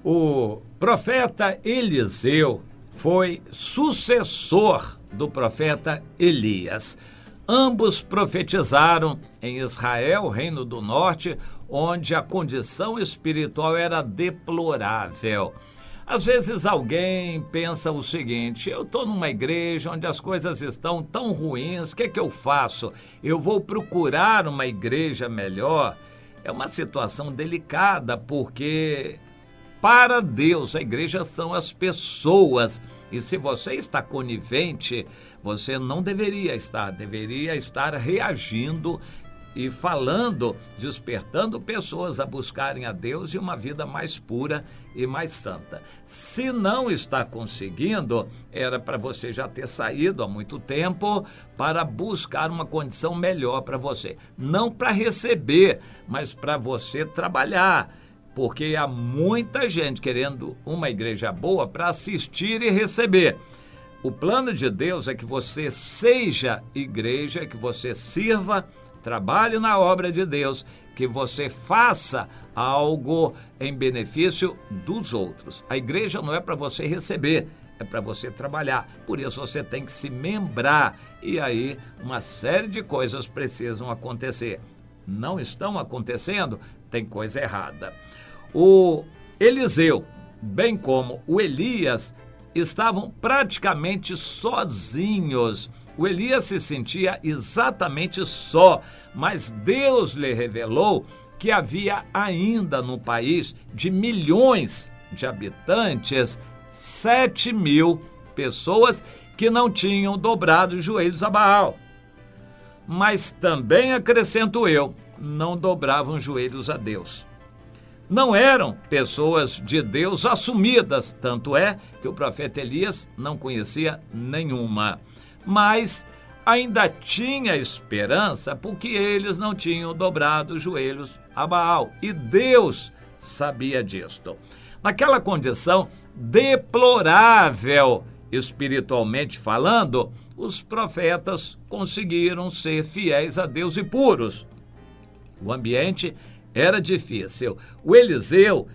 O profeta Eliseu foi sucessor do profeta Elias. Ambos profetizaram em Israel, Reino do Norte, onde a condição espiritual era deplorável. Às vezes alguém pensa o seguinte: eu estou numa igreja onde as coisas estão tão ruins, o que eu faço? Eu vou procurar uma igreja melhor? É uma situação delicada, porque para Deus, a igreja são as pessoas. E se você está conivente, você não deveria estar reagindo e falando, despertando pessoas a buscarem a Deus e uma vida mais pura e mais santa. Se não está conseguindo, era para você já ter saído há muito tempo para buscar uma condição melhor para você. Não para receber, mas para você trabalhar. Porque há muita gente querendo uma igreja boa para assistir e receber. O plano de Deus é que você seja igreja, que você sirva, trabalhe na obra de Deus, que você faça algo em benefício dos outros. A igreja não é para você receber, é para você trabalhar. Por isso você tem que se membrar. E aí uma série de coisas precisam acontecer. Não estão acontecendo? Tem coisa errada. O Eliseu, bem como o Elias, estavam praticamente sozinhos. O Elias se sentia exatamente só, mas Deus lhe revelou que havia ainda no país de milhões de habitantes, 7.000 pessoas que não tinham dobrado os joelhos a Baal. Mas também, acrescento eu, não dobravam os joelhos a Deus. Não eram pessoas de Deus assumidas, tanto é que o profeta Elias não conhecia nenhuma. Mas ainda tinha esperança porque eles não tinham dobrado os joelhos a Baal. E Deus sabia disto. Naquela condição deplorável, espiritualmente falando, os profetas conseguiram ser fiéis a Deus e puros. O ambiente era difícil. O Eliseu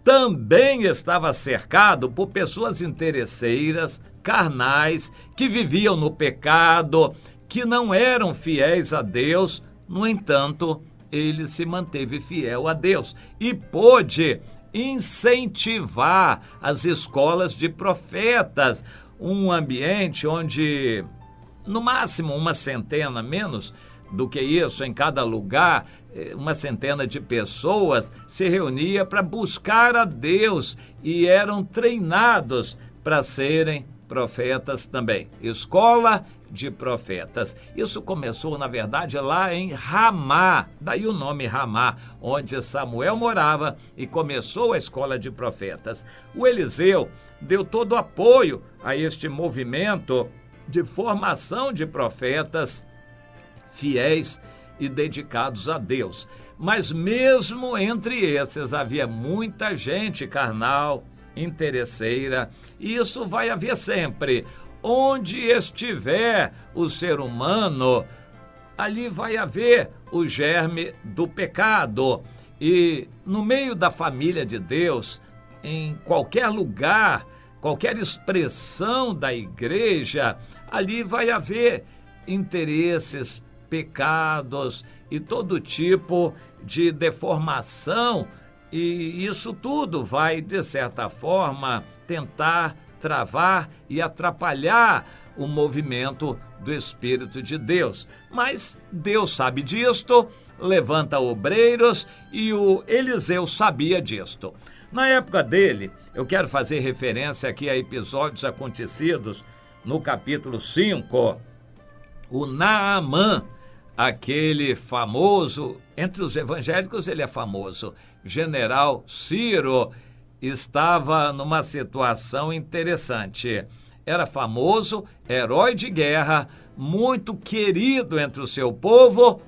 também estava cercado por pessoas interesseiras, carnais, que viviam no pecado, que não eram fiéis a Deus. No entanto, ele se manteve fiel a Deus e pôde incentivar as escolas de profetas, um ambiente onde, no máximo, uma centena, menos do que isso, em cada lugar, uma centena de pessoas se reunia para buscar a Deus e eram treinados para serem profetas também. Escola de profetas. Isso começou, na verdade, lá em Ramá, daí o nome Ramá, onde Samuel morava, e começou a escola de profetas. O Eliseu deu todo o apoio a este movimento de formação de profetas fiéis e dedicados a Deus. Mas mesmo entre esses havia muita gente carnal, interesseira, e isso vai haver sempre. Onde estiver o ser humano, ali vai haver o germe do pecado. E no meio da família de Deus, em qualquer lugar, qualquer expressão da igreja, ali vai haver interesses, pecados e todo tipo de deformação, e isso tudo vai, de certa forma, tentar travar e atrapalhar o movimento do Espírito de Deus. Mas Deus sabe disto, levanta obreiros, e o Eliseu sabia disto. Na época dele, eu quero fazer referência aqui a episódios acontecidos no capítulo 5, o Naamã, aquele famoso, entre os evangélicos ele é famoso, general Ciro, estava numa situação interessante. Era famoso, herói de guerra, muito querido entre o seu povo,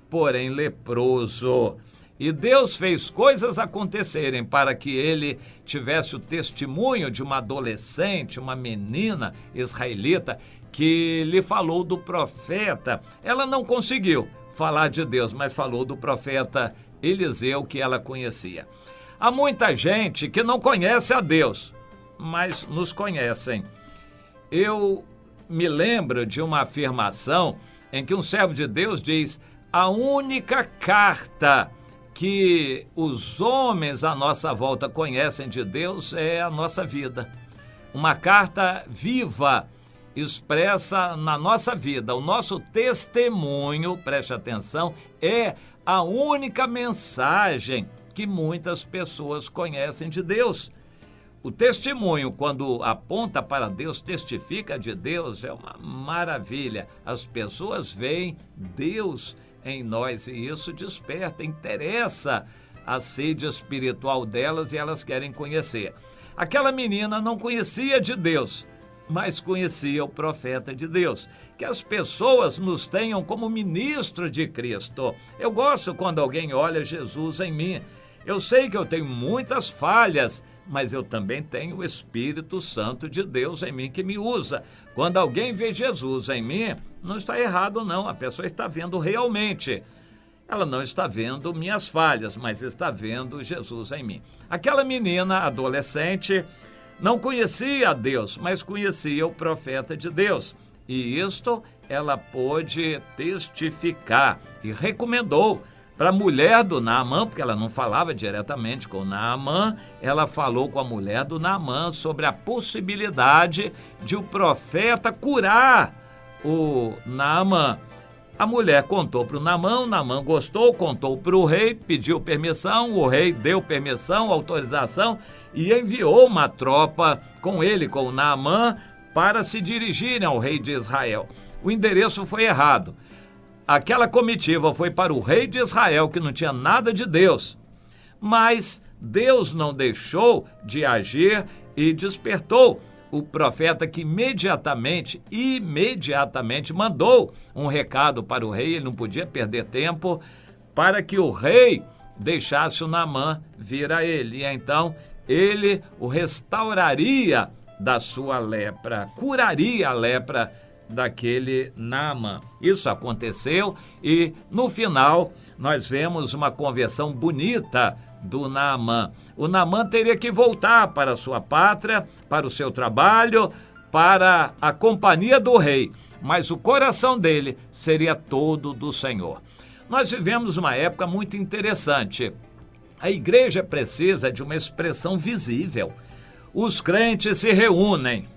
porém leproso. E Deus fez coisas acontecerem para que ele tivesse o testemunho de uma adolescente, uma menina israelita, que lhe falou do profeta. Ela não conseguiu falar de Deus, mas falou do profeta Eliseu, que ela conhecia. Há muita gente que não conhece a Deus, mas nos conhecem. Eu me lembro de uma afirmação em que um servo de Deus diz: a única carta que os homens à nossa volta conhecem de Deus é a nossa vida. Uma carta viva, expressa na nossa vida. O nosso testemunho, preste atenção, é a única mensagem que muitas pessoas conhecem de Deus. O testemunho, quando aponta para Deus, testifica de Deus, é uma maravilha. As pessoas veem Deus em nós e isso desperta, interessa a sede espiritual delas e elas querem conhecer. Aquela menina não conhecia de Deus, mas conhecia o profeta de Deus. Que as pessoas nos tenham como ministro de Cristo. Eu gosto quando alguém olha Jesus em mim. Eu sei que eu tenho muitas falhas, mas eu também tenho o Espírito Santo de Deus em mim que me usa. Quando alguém vê Jesus em mim, não está errado não, a pessoa está vendo realmente. Ela não está vendo minhas falhas, mas está vendo Jesus em mim. Aquela menina adolescente não conhecia a Deus, mas conhecia o profeta de Deus. E isto ela pôde testificar e recomendou para a mulher do Naamã, porque ela não falava diretamente com o Naamã, ela falou com a mulher do Naamã sobre a possibilidade de o profeta curar o Naamã. A mulher contou para o Naamã gostou, contou para o rei, pediu permissão, o rei deu permissão, autorização e enviou uma tropa com ele, com o Naamã, para se dirigirem ao rei de Israel. O endereço foi errado. Aquela comitiva foi para o rei de Israel, que não tinha nada de Deus. Mas Deus não deixou de agir e despertou o profeta, que imediatamente mandou um recado para o rei. Ele não podia perder tempo, para que o rei deixasse o Naamã vir a ele. E então ele o restauraria da sua lepra, curaria a lepra daquele Naamã. Isso aconteceu e no final nós vemos uma conversão bonita do Naamã. O Naamã teria que voltar para a sua pátria, para o seu trabalho, para a companhia do rei, mas o coração dele seria todo do Senhor. Nós vivemos uma época muito interessante. A igreja precisa de uma expressão visível. Os crentes se reúnem,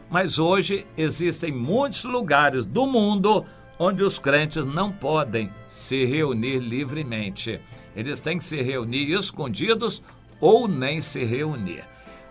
mas hoje existem muitos lugares do mundo onde os crentes não podem se reunir livremente. Eles têm que se reunir escondidos ou nem se reunir.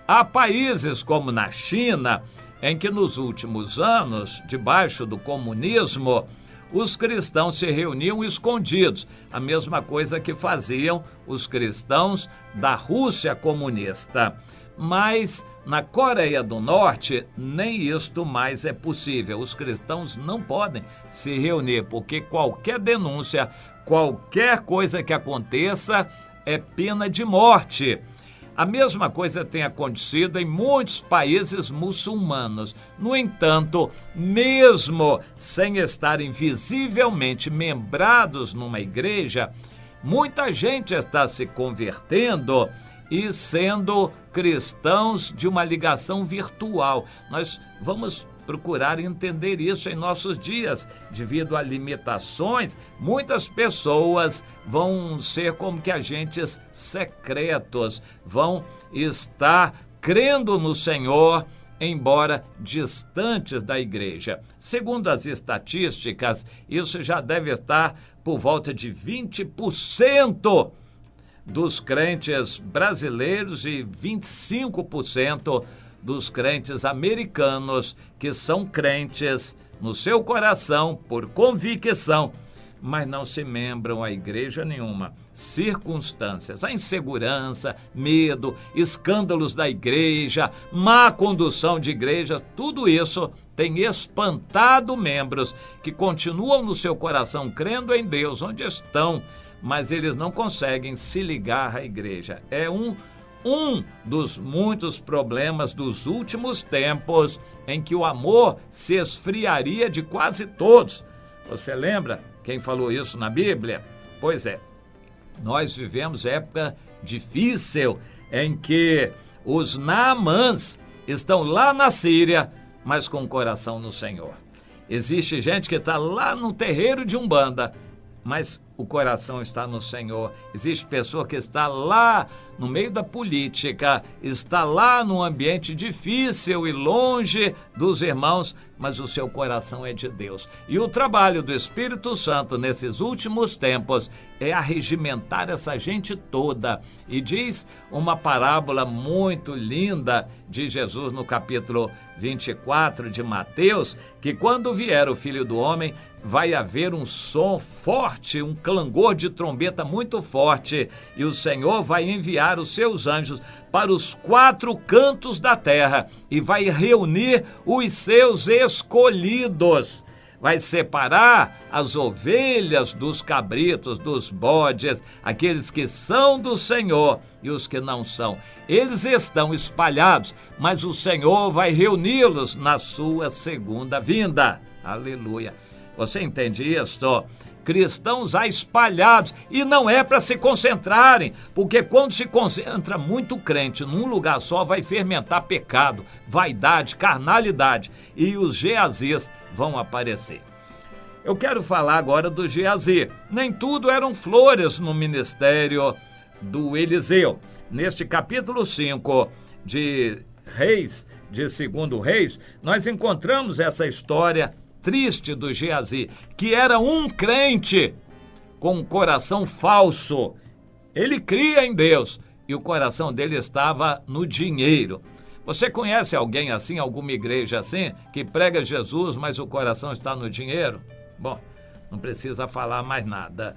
Há países como na China, em que nos últimos anos, debaixo do comunismo, os cristãos se reuniam escondidos, a mesma coisa que faziam os cristãos da Rússia comunista. Mas na Coreia do Norte, nem isto mais é possível. Os cristãos não podem se reunir, porque qualquer denúncia, qualquer coisa que aconteça, é pena de morte. A mesma coisa tem acontecido em muitos países muçulmanos. No entanto, mesmo sem estarem visivelmente membrados numa igreja, muita gente está se convertendo e sendo cristãos de uma ligação virtual. Nós vamos procurar entender isso em nossos dias. Devido a limitações, muitas pessoas vão ser como que agentes secretos, vão estar crendo no Senhor, embora distantes da igreja. Segundo as estatísticas, isso já deve estar por volta de 20% dos crentes brasileiros e 25% dos crentes americanos, que são crentes no seu coração por convicção, mas não se membram a igreja nenhuma. Circunstâncias, a insegurança, medo, escândalos da igreja, má condução de igreja, tudo isso tem espantado membros que continuam no seu coração crendo em Deus onde estão, mas eles não conseguem se ligar à igreja. É um um dos muitos problemas dos últimos tempos em que o amor se esfriaria de quase todos. Você lembra quem falou isso na Bíblia? Pois é, nós vivemos época difícil em que os Naamãs estão lá na Síria, mas com o coração no Senhor. Existe gente que está lá no terreiro de Umbanda, mas o coração está no Senhor. Existe pessoa que está lá no meio da política, está lá num ambiente difícil e longe dos irmãos, mas o seu coração é de Deus. E o trabalho do Espírito Santo nesses últimos tempos é arregimentar essa gente toda. E diz uma parábola muito linda de Jesus no capítulo 24 de Mateus, que quando vier o Filho do Homem, vai haver um som forte, um clangor de trombeta muito forte, e o Senhor vai enviar os seus anjos para os 4 cantos da terra e vai reunir os seus escolhidos. Vai separar as ovelhas dos cabritos, dos bodes, aqueles que são do Senhor e os que não são. Eles estão espalhados, mas o Senhor vai reuni-los na sua segunda vinda. Aleluia. Você entende isso? Cristãos há espalhados, e não é para se concentrarem, porque quando se concentra muito crente num lugar só, vai fermentar pecado, vaidade, carnalidade, e os Geazis vão aparecer. Eu quero falar agora do Geazi. Nem tudo eram flores no ministério do Eliseu. Neste capítulo 5 de Reis, de 2 Reis, nós encontramos essa história triste do Geazi, que era um crente com um coração falso. Ele cria em Deus e o coração dele estava no dinheiro. Você conhece alguém assim, alguma igreja assim, que prega Jesus, mas o coração está no dinheiro? Bom, não precisa falar mais nada.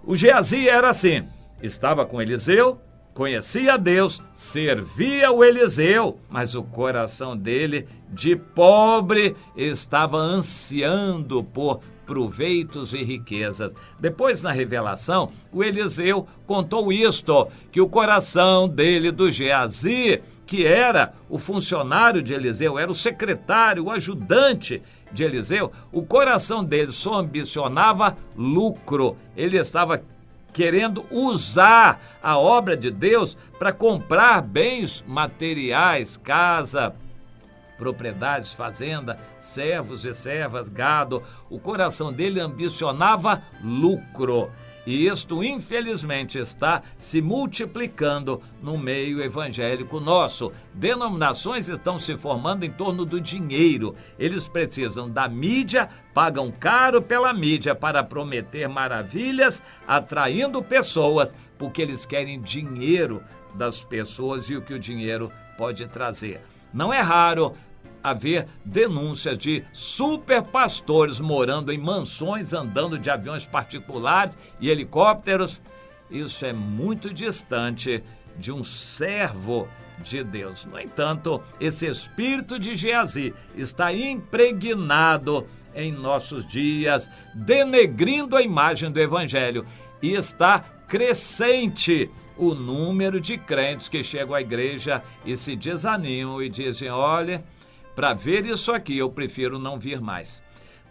O Geazi era assim, estava com Eliseu, conhecia Deus, servia o Eliseu, mas o coração dele, de pobre, estava ansiando por proveitos e riquezas. Depois, na revelação, o Eliseu contou isto, que o coração dele, do Geazi, que era o funcionário de Eliseu, era o secretário, o ajudante de Eliseu, o coração dele só ambicionava lucro. Ele estava querendo usar a obra de Deus para comprar bens materiais, casa, propriedades, fazenda, servos e servas, gado. O coração dele ambicionava lucro. E isto, infelizmente, está se multiplicando no meio evangélico nosso. Denominações estão se formando em torno do dinheiro. Eles precisam da mídia, pagam caro pela mídia para prometer maravilhas, atraindo pessoas, porque eles querem dinheiro das pessoas e o que o dinheiro pode trazer. Não é raro haver denúncias de superpastores morando em mansões, andando de aviões particulares e helicópteros. Isso é muito distante de um servo de Deus. No entanto, esse espírito de Geazi está impregnado em nossos dias, denegrindo a imagem do evangelho, e está crescente o número de crentes que chegam à igreja e se desanimam e dizem: olha, para ver isso aqui, eu prefiro não vir mais.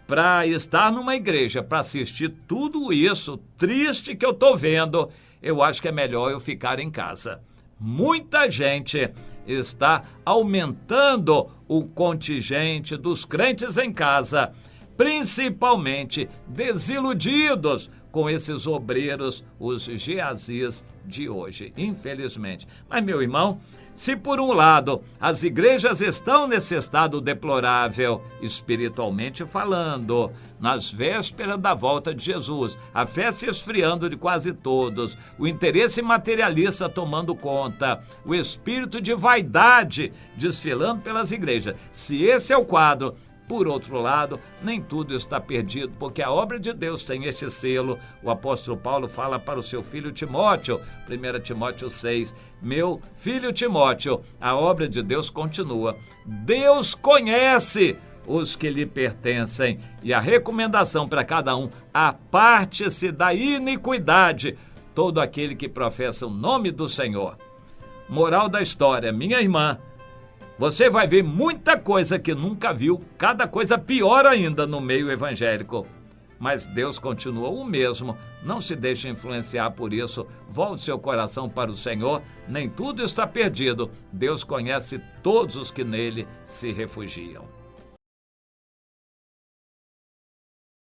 Para estar numa igreja, para assistir tudo isso triste que eu estou vendo, eu acho que é melhor eu ficar em casa. Muita gente está aumentando o contingente dos crentes em casa, principalmente desiludidos com esses obreiros, os Geazis de hoje, infelizmente. Mas, meu irmão, se por um lado as igrejas estão nesse estado deplorável, espiritualmente falando, nas vésperas da volta de Jesus, a fé se esfriando de quase todos, o interesse materialista tomando conta, o espírito de vaidade desfilando pelas igrejas, se esse é o quadro, por outro lado, nem tudo está perdido, porque a obra de Deus tem este selo. O apóstolo Paulo fala para o seu filho Timóteo, 1 Timóteo 6, meu filho Timóteo, a obra de Deus continua. Deus conhece os que lhe pertencem, e a recomendação para cada um: aparte-se da iniquidade todo aquele que professa o nome do Senhor. Moral da história, minha irmã, você vai ver muita coisa que nunca viu, cada coisa pior ainda no meio evangélico. Mas Deus continua o mesmo, não se deixe influenciar por isso, volte seu coração para o Senhor, nem tudo está perdido, Deus conhece todos os que nele se refugiam.